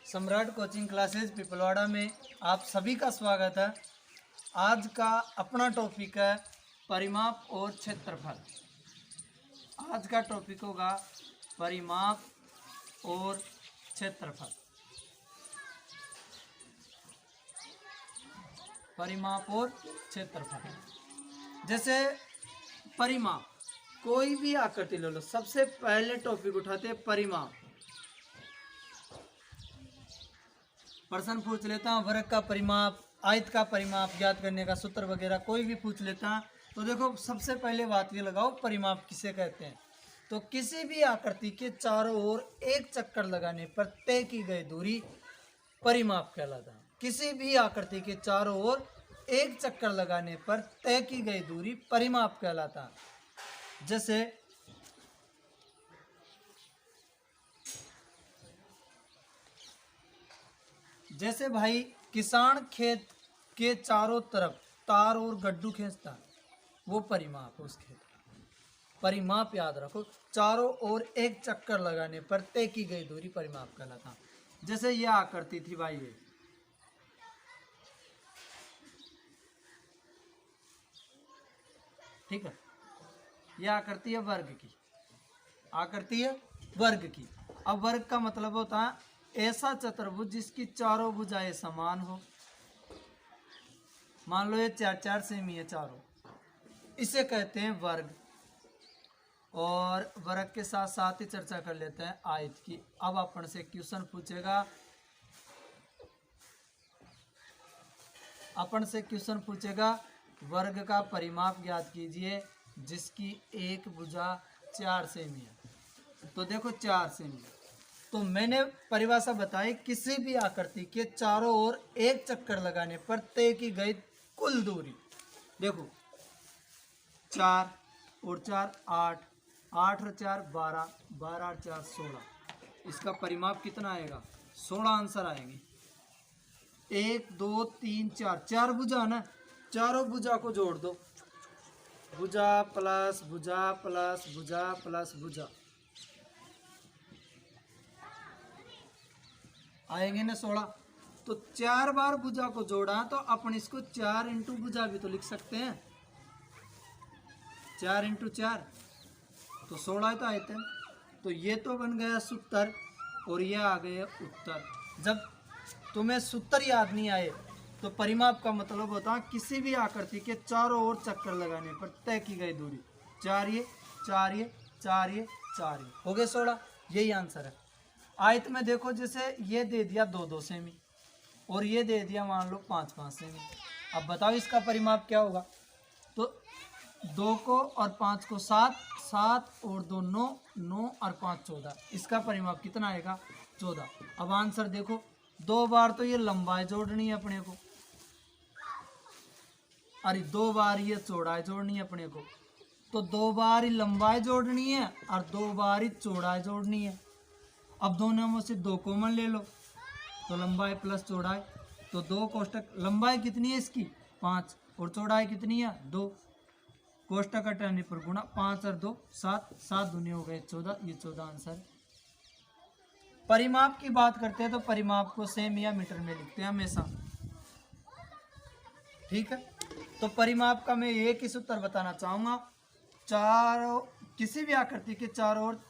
सम्राट coaching classes पिपलवाड़ा में आप सभी का स्वागत है। आज का अपना टॉपिक है परिमाप और क्षेत्रफल। आज का टॉपिक होगा परिमाप और क्षेत्रफल। परिमाप और क्षेत्रफल। जैसे परिमाप, कोई भी आकृति ले लो, सबसे पहले टॉपिक उठाते हैं परिमाप। प्रश्न पूछ लेता हूँ वर्ग का परिमाप, आयत का परिमाप ज्ञात करने का सूत्र वगैरह कोई भी पूछ लेता है तो देखो सबसे पहले बात ये लगाओ परिमाप किसे कहते हैं। तो किसी भी आकृति के चारों ओर एक चक्कर लगाने पर तय की गई दूरी परिमाप कहलाता है। किसी भी आकृति के चारों ओर एक चक्कर लगाने पर तय की गई दूरी परिमाप कहलाता है। जैसे भाई किसान खेत के चारों तरफ तार और गड्ढू खींचता है, वो परिमाप उस खेत का। परिमाप याद रखो, चारों ओर एक चक्कर लगाने पर तय की गई दूरी परिमाप कहलाता है। जैसे यह आकृति थी भाई, ये ठीक है, यह आकृति है वर्ग की, आकृति है वर्ग की। अब वर्ग का मतलब होता है ऐसा चतुर्भुज जिसकी चारों भुजाएं समान हो। मान लो ये 4-4 सेमी है चारों, इसे कहते हैं वर्ग। और वर्ग के साथ साथ ही चर्चा कर लेते हैं आयत की। अब अपन से क्वेश्चन पूछेगा, वर्ग का परिमाप ज्ञात कीजिए जिसकी एक भुजा 4 सेमी है। तो देखो 4 सेमी, तो मैंने परिभाषा बताई, किसी भी आकृति के चारों ओर एक चक्कर लगाने पर तय की गई कुल दूरी। देखो 4 और 4 8, 8 और 4 12, 12 और 4 16। इसका परिमाप कितना आएगा? 16 आंसर आएंगे। 1 2 3 4, 4 भुजा ना, चारों भुजा को जोड़ दो, भुजा प्लस भुजा प्लस भुजा प्लस भुजा, आएंगे ना 16। तो 4 बार भुजा को जोड़ा तो अपन इसको 4 इंटू भुजा भी तो लिख सकते हैं, 4 इंटू 4 तो 16 तो आए थे। तो ये तो बन गया सूत्र और ये आ गए उत्तर। जब तुम्हें सूत्र याद नहीं आए तो परिमाप का मतलब होता है किसी भी आकृति के चारों ओर चक्कर लगाने पर तय की गई दूरी। 4 ये 4 ये 4 ये 4 ये हो गए 16, यही आंसर है। आयत में देखो, जैसे ये दे दिया 2-2 सेमी और ये दे दिया मान लो 5-5 सेमी। अब बताओ इसका परिमाप क्या होगा? तो 2 को और 5 को 7, 7 और 2 9, 9 और 5 14। इसका परिमाप कितना आएगा? 14। अब आंसर देखो, 2 बार तो ये लंबाई जोड़नी है अपने को, अरे 2 बार ये चौड़ाई जोड़नी है अपने को। तो 2 बार ही लंबाई जोड़नी है और 2 बार ही चौड़ाई जोड़नी है। अब दोनों में से 2 कॉमन ले लो, तो लंबाई प्लस चौड़ाई, तो 2 कोष्टक, लंबाई कितनी है इसकी? 5 और चौड़ाई कितनी है? 2। कोष्टक हटाने पर गुणा, 5 और 2 7, 7 दूनी हो गए 14, ये 14 आंसर। परिमाप की बात करते हैं तो परिमाप को सेमी या मीटर में लिखते हैं हमेशा, ठीक है। तो परिमाप का मैं एक ही सूत्र बताना चाहूंगा, किसी भी आकृति के चारों ओर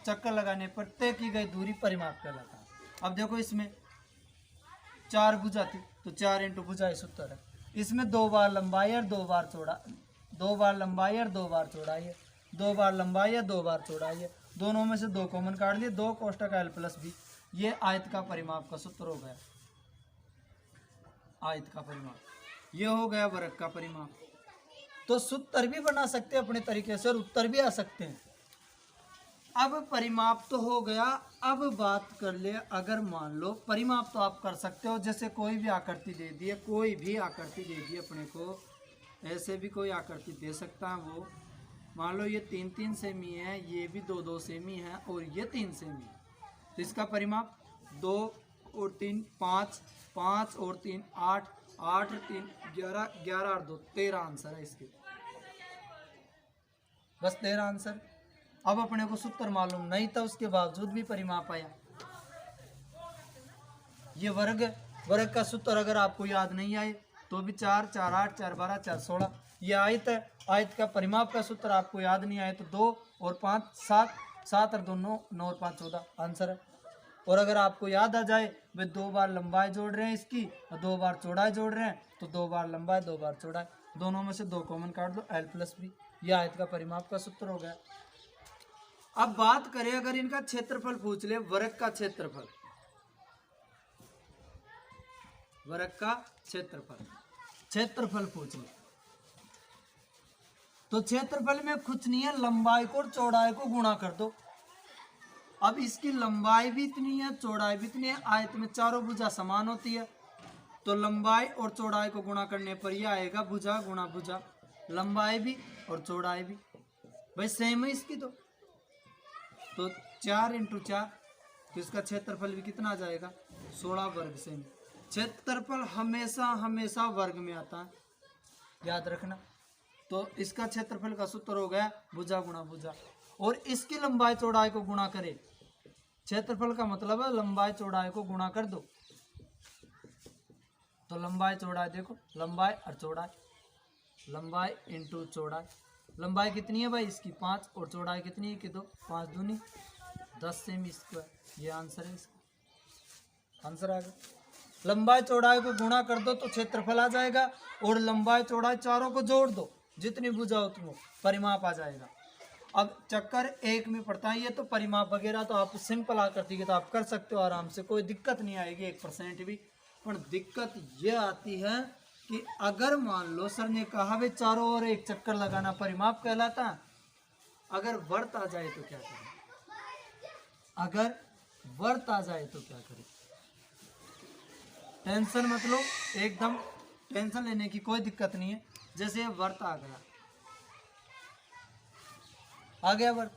चक्कर लगाने पर तय की गई दूरी परिमाप कहलाता है। अब देखो इसमें 4 भुजा थी तो 4 इंटू भुजा सूत्र है। इसमें 2 बार लंबाई और 2 बार चौड़ा, 2 बार लंबाई और 2 बार चौड़ाई है, 2 बार लंबाई या 2 बार चौड़ाई है। दोनों में से 2 कॉमन काट लिए, 2 कोष्टक L प्लस B। ये आयत का परिमाप का सूत्र हो गया, आयत का परिमाप। ये हो गया वर्ग का परिमाप। तो सूत्र भी बना सकते हैं अपने तरीके से और उत्तर भी आ सकते हैं। अब परिमाप तो हो गया। अब बात कर ले, अगर मान लो परिमाप तो आप कर सकते हो, जैसे कोई भी आकृति दे दी है, कोई भी आकृति दे दी अपने को, ऐसे भी कोई आकृति दे सकता है वो। मान लो ये 3-3 सेमी है, ये भी 2-2 सेमी है और ये 3 सेमी है। तो इसका परिमाप 2 और 3 5, 5 और 3 8, 8 और 3 11, 11 और 2 13 आंसर है इसके, बस 13 आंसर। अब अपने को सूत्र मालूम नहीं था, उसके बावजूद भी परिमाप आया। ये वर्ग है। वर्ग का सूत्र अगर आपको याद नहीं आए तो भी 4 4 8 4 12 4 16। ये आयत है, आयत का परिमाप का सूत्र आपको याद नहीं आए तो 2 और 5 7, 7 और 2 9, 9 और 5 14 आंसर है। और अगर आपको याद आ जाए वे 2 बार लंबाई जोड़ रहे हैं इसकी और 2 बार चौड़ाई जोड़ रहे हैं तो 2 बार लंबाई 2 बार चौड़ाई, दोनों में से 2 कॉमन काट दो, L प्लस बी। यह आयत का परिमाप का सूत्र हो गया। अब बात करें अगर इनका क्षेत्रफल पूछ ले, वर्ग का क्षेत्रफल, वर्ग का क्षेत्रफल, क्षेत्रफल पूछ ले तो क्षेत्रफल में कुछ नहीं है, लंबाई को और चौड़ाई को गुणा कर दो। अब इसकी लंबाई भी इतनी है, चौड़ाई भी इतनी है, आयत में चारों भुजा समान होती है तो लंबाई और चौड़ाई को गुणा करने पर यह आएगा भुजा गुणा भुजा, लंबाई भी और चौड़ाई भी भाई सेम है इसकी। तो 4 × 4 तो इसका क्षेत्रफल भी कितना आ जाएगा 16 वर्ग सेमी। क्षेत्रफल हमेशा हमेशा वर्ग में आता है, याद रखना। तो इसका क्षेत्रफल का सूत्र हो गया भुजा गुणा भुजा, और इसकी लंबाई चौड़ाई को गुणा करे, क्षेत्रफल का मतलब है लंबाई चौड़ाई को गुणा कर दो। तो लंबाई चौड़ाई देखो, लंबाई और चौड़ाई, लंबाई इंटू चौड़ाई, लंबाई कितनी है भाई इसकी 5 और चौड़ाई कितनी है कि 2, 5 दूनी 10 सेमी स्क्वायर। ये आंसर है इसका, आंसर आ गया। लंबाई चौड़ाई को गुणा कर दो तो क्षेत्रफल आ जाएगा, और लंबाई चौड़ाई चारों को जोड़ दो, जितनी भुजा उतनी हो, परिमाप आ जाएगा। अब चक्कर 1 में पड़ता है, ये तो परिमाप वगैरह तो आप सिंपल आकृति के तो आप कर सकते हो आराम से, कोई दिक्कत नहीं आएगी 1% भी। पर दिक्कत ये आती है कि अगर मान लो सर ने कहा वे चारों ओर एक चक्कर लगाना परिमाप कहलाता, अगर वर्त आ जाए तो क्या करें, अगर वर्त आ जाए तो क्या करें। टेंशन मत लो, एकदम टेंशन लेने की कोई दिक्कत नहीं है। जैसे वर्त आ गया, आ गया वर्त।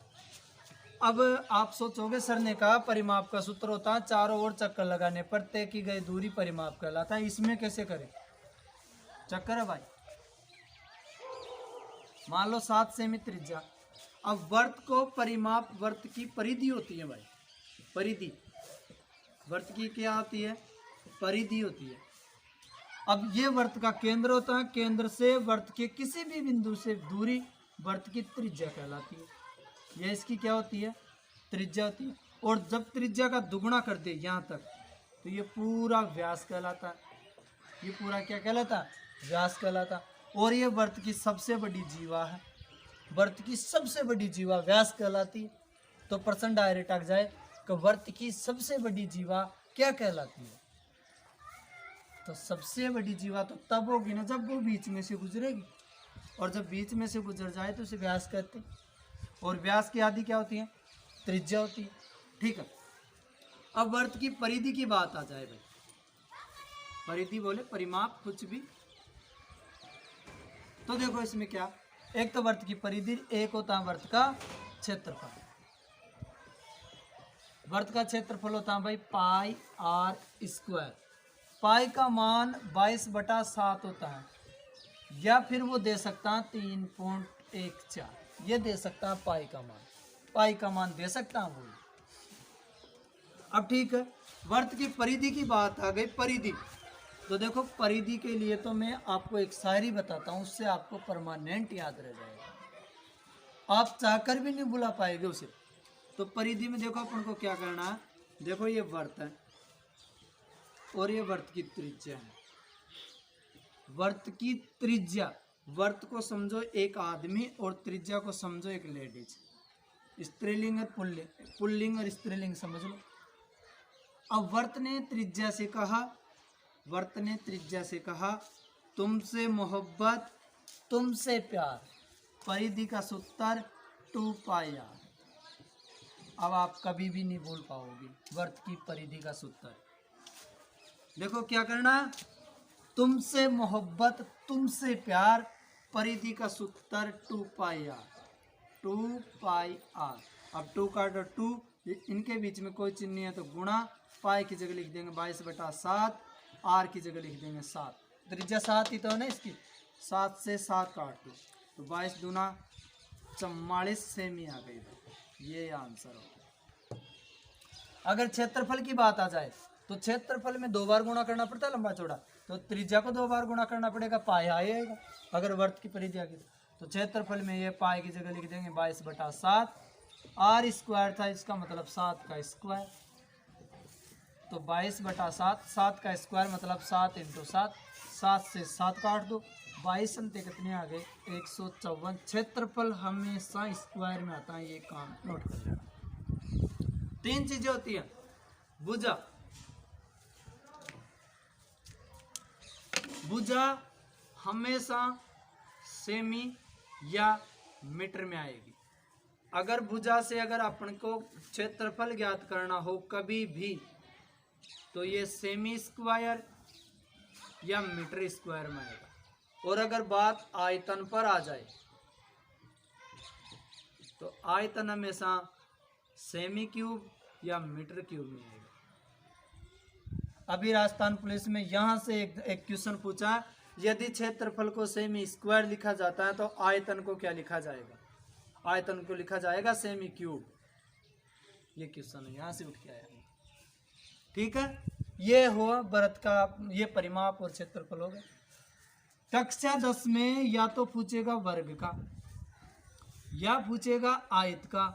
अब आप सोचोगे सर ने कहा परिमाप का सूत्र होता है चारों ओर चक्कर लगाने पर तय की गई दूरी परिमाप कहलाता है, इसमें कैसे करें। चक्कर है भाई, मान लो 7 सेमी त्रिज्या। अब वर्त को परिमाप, वर्त की परिधि होती है भाई, परिधि, वर्त की क्या होती है, परिधि होती है। अब ये वर्त का केंद्र होता है, केंद्र से वर्त के किसी भी बिंदु से दूरी वर्त की त्रिज्या कहलाती है। ये इसकी क्या होती है, त्रिज्या होती है। और जब त्रिज्या का दुगुना कर दे यहाँ तक तो ये पूरा व्यास कहलाता है, ये पूरा क्या कहलाता है, व्यास कहलाता है। और ये वर्त की सबसे बड़ी जीवा है, वर्त की सबसे बड़ी जीवा व्यास कहलाती है। तो प्रश्न डायरेक्ट आ जाए कि वर्त की सबसे बड़ी जीवा क्या कहलाती है, तो सबसे बड़ी जीवा तो तब होगी ना जब वो बीच में से गुजरेगी, और जब बीच में से गुजर जाए तो उसे व्यास कहते हैं। और व्यास की आदि क्या होती है, त्रिज्या होती है। ठीक है, अब वर्त की परिधि की बात आ जाए भाई, परिधि बोले परिमाप कुछ भी, तो देखो इसमें क्या, एक तो वर्त की परिधि, एक होता है वर्त का क्षेत्रफल। वर्त का क्षेत्रफल होता है भाई पाई आर स्क्वायर। पाई का मान 22/7 होता है, या फिर वो दे सकता है 3.14, ये दे सकता है पाई का मान, पाई का मान दे सकता है वो। अब ठीक है, वर्त की परिधि की बात आ गई, परिधि। तो देखो परिधि के लिए तो मैं आपको एक शायरी बताता हूँ, उससे आपको परमानेंट याद रह जाएगा, आप चाहकर भी नहीं भुला पाएंगे उसे। तो परिधि में देखो अपन को क्या करना है, देखो ये वर्त है और ये वर्त की त्रिज्या है। वर्त की त्रिज्या, वर्त को समझो एक आदमी और त्रिज्या को समझो एक लेडीज, स्त्रीलिंग और पुल्लिंग, पुल्लिंग और स्त्रीलिंग समझ लो। अब वर्त ने त्रिज्या से कहा, वर्त ने त्रिज्या से कहा तुमसे मोहब्बत तुमसे प्यार, परिधि का सूत्र 2πr। अब आप कभी भी नहीं भूल पाओगे वर्त की परिधि का सूत्र। देखो क्या करना, तुमसे मोहब्बत तुमसे प्यार, परिधि का सूत्र 2πr, 2πr। अब 2 का 2, इनके बीच में कोई चिन्ह नहीं है तो गुणा, पाई की जगह लिख देंगे 22/7, आर की जगह लिख देंगे 7, त्रिज्या 7 ही तो है ना इसकी, 7 से 7 काट दो तो 22 दूना 44 सेमी आ गई, ये आंसर हो। अगर क्षेत्रफल की बात आ जाए तो क्षेत्रफल में 2 बार गुणा करना पड़ता है लंबा चौड़ा, तो त्रिज्या को 2 बार गुणा करना पड़ेगा, पाई आएगा अगर वर्त की परिधि आ गई। तो क्षेत्रफल में ये पाई की जगह लिख देंगे 22/7, आर स्क्वायर था इसका मतलब 7 का स्क्वायर, तो 22/7, 7 का स्क्वायर मतलब 7 × 7, 7 से 7 काट दो, 22 अंते कितने आ गए 154। क्षेत्रफल हमेशा स्क्वायर में आता है, ये काम नोट कर लेना। 3 चीजें होती हैं, भुजा, भुजा हमेशा सेमी या मीटर में आएगी। अगर भुजा से अगर अपन को क्षेत्रफल ज्ञात करना हो कभी भी, तो ये सेमी स्क्वायर या मीटर स्क्वायर में आएगा। और अगर बात आयतन पर आ जाए तो आयतन हमेशा सेमी क्यूब या मीटर क्यूब में आएगा। अभी राजस्थान पुलिस में यहां से एक क्वेश्चन पूछा, यदि क्षेत्रफल को सेमी स्क्वायर लिखा जाता है तो आयतन को क्या लिखा जाएगा? आयतन को लिखा जाएगा सेमी क्यूब। ये क्वेश्चन है, यहां से उठ के आया। ठीक है, ये हुआ वृत्त का, ये परिमाप और क्षेत्रफल हो गया। कक्षा 10 में या तो पूछेगा वर्ग का, या पूछेगा आयत का,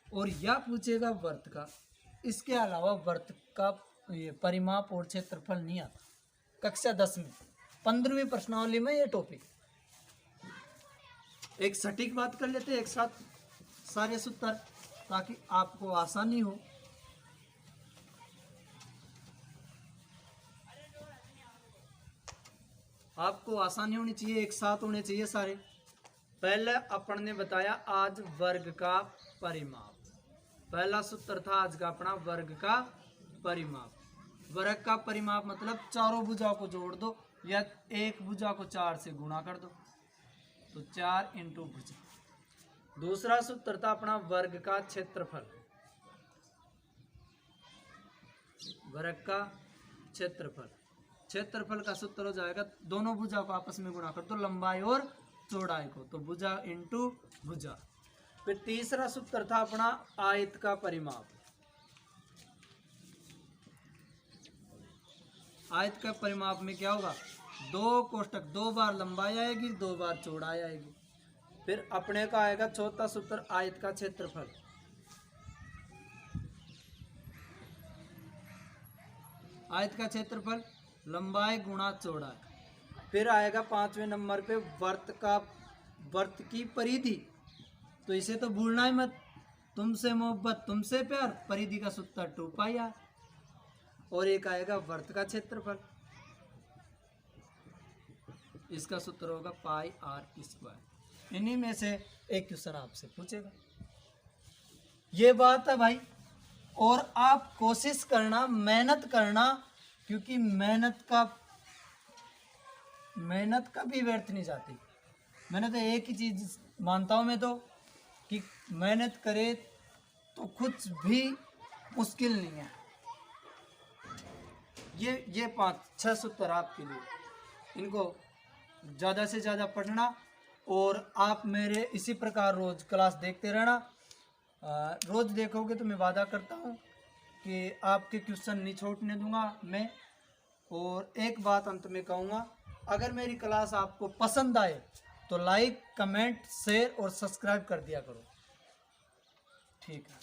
और या पूछेगा वृत्त का। इसके अलावा वृत्त का ये परिमाप और क्षेत्रफल नहीं आता कक्षा 10 में। 15वीं प्रश्नावली में ये टॉपिक। एक सटीक बात कर लेते हैं एक साथ सारे सूत्र, ताकि आपको आसानी हो। आपको आसानी होनी चाहिए, एक साथ होने चाहिए सारे। पहले अपन ने बताया आज वर्ग का परिमाप, पहला सूत्र था आज का अपना वर्ग का परिमाप। वर्ग का परिमाप मतलब चारों भुजाओं को जोड़ दो या एक भुजा को 4 से गुणा कर दो, तो 4 × भुजा। दूसरा सूत्र था अपना वर्ग का क्षेत्रफल, वर्ग का क्षेत्रफल। क्षेत्रफल का सूत्र हो जाएगा दोनों भुजा को आपस में गुणा कर दो, लंबाई और चौड़ाई को, तो भुजा × भुजा। फिर तीसरा सूत्र था अपना आयत का परिमाप। आयत का परिमाप में क्या होगा, 2 कोष्ठक, 2 बार लंबाई आएगी 2 बार चौड़ाई आएगी। फिर अपने का आएगा चौथा सूत्र आयत का क्षेत्रफल। आयत का क्षेत्रफल लंबाई गुणा चौड़ाई। फिर आएगा 5वें नंबर पे वर्त की परिधि, तो इसे तो भूलना ही मत, तुमसे मोहब्बत तुमसे प्यार, परिधि का सूत्र 2πr। और एक आएगा वर्त का क्षेत्रफल, इसका सूत्र होगा πr²। इन्हीं में से एक क्वेश्चन आपसे पूछेगा। ये बात है भाई, और आप कोशिश करना, मेहनत करना, क्योंकि मेहनत कभी व्यर्थ नहीं जाती। मैंने तो एक ही चीज मानता हूं मैं तो, कि मेहनत करे तो कुछ भी मुश्किल नहीं है। ये 5-6 सूत्र आपके लिए, इनको ज़्यादा से ज़्यादा पढ़ना, और आप मेरे इसी प्रकार रोज़ क्लास देखते रहना। रोज़ देखोगे तो मैं वादा करता हूँ कि आपके क्वेश्चन नहीं छोड़ने दूंगा मैं। और एक बात अंत में कहूँगा, अगर मेरी क्लास आपको पसंद आए तो लाइक, कमेंट, शेयर और सब्सक्राइब कर दिया करो। ठीक है।